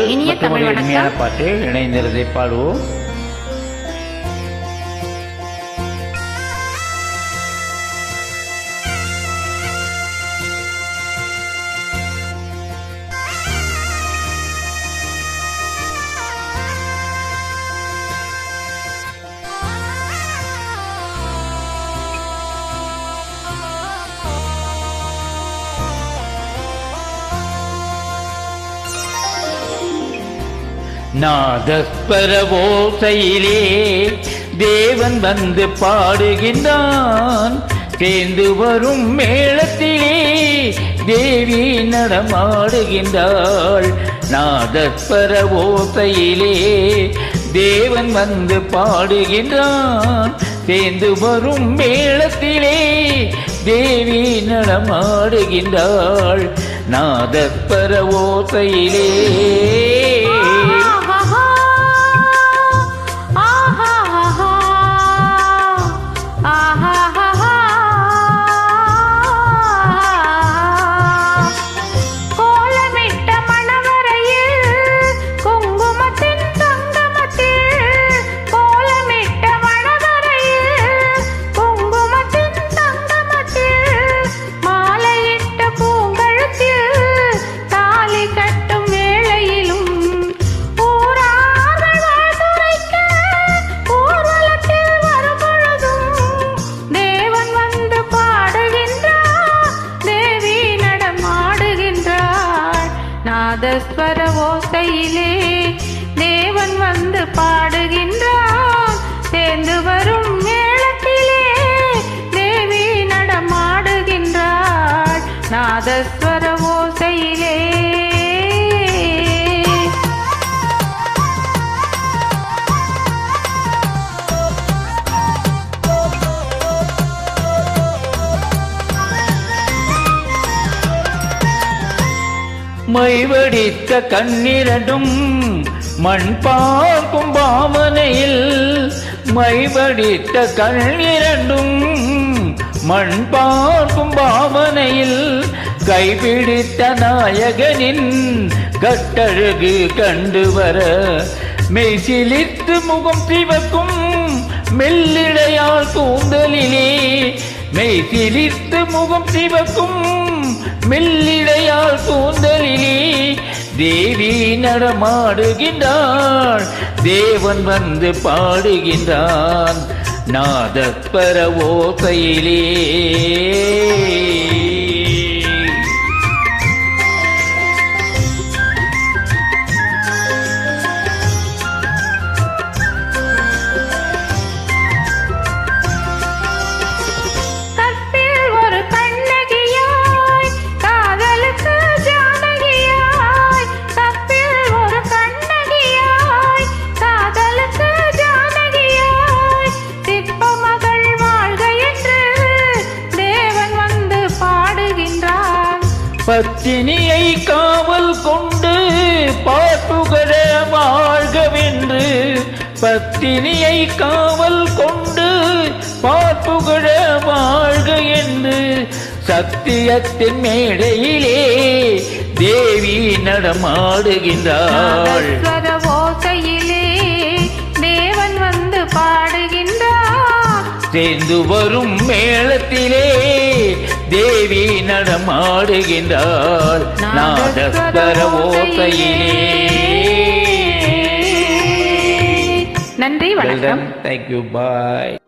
இனிய தமிழ் வணக்கம். பாட்டு இணைந்திருந்ததை பாடுவோம். நாதஸ்வர ஓசையிலே தேவன் வந்து பாடுகின்றான். சேர்ந்து வரும் மேளத்திலே தேவி நடமாடுகின்றாள். நாதஸ்வர ஓசையிலே தேவன் வந்து பாடுகின்றான். சேர்ந்து வரும் மேளத்திலே தேவி நடமாடுகின்றாள். நாதஸ்வர ஓசையிலே நாதஸ்வர ஓசையிலே தேவன் வந்து பாடுகின்றான். சேர்ந்து வரும் மேளத்திலே தேவி நடமாடுகின்றாள். நாதஸ்வர ஓசையிலே மைவடித்த கண்ணிரண்டும் மண் பார்க்கும் பாவனையில், மைவடித்த கண்ணிரண்டும் மண் பார்க்கும் பாவனையில் கைபிடித்த நாயகனின் கட்டழகு கண்டு வர மெய்சிலித்து முகம் சிவக்கும் மெல்லிடையால் கூந்தலிலே, மெய்சிலித்து முகம் சிவக்கும் மெல்லிடையால் கூந்தலிலே தேவி நடமாடுகின்றான். தேவன் வந்து பாடுகின்றான். நாதஸ்வர ஓசையிலே பத்தினியை காவல் கொண்டு பாட்டுகர வாழ்கவென்று, பத்தினியை காவல் கொண்டு பாட்டுகர வாழ்க என்று சத்தியத்தின் மேடையிலே தேவி நடமாடுகின்றாள். ஓசையிலே தேவன் வந்து பாடுகின்றார். சேர்ந்து வரும் மேளத்திலே தேவி நடமாடுகின்றாள். நாதஸ்வர ஓசையிலே. நன்றி, வணக்கம். Thank you, bye.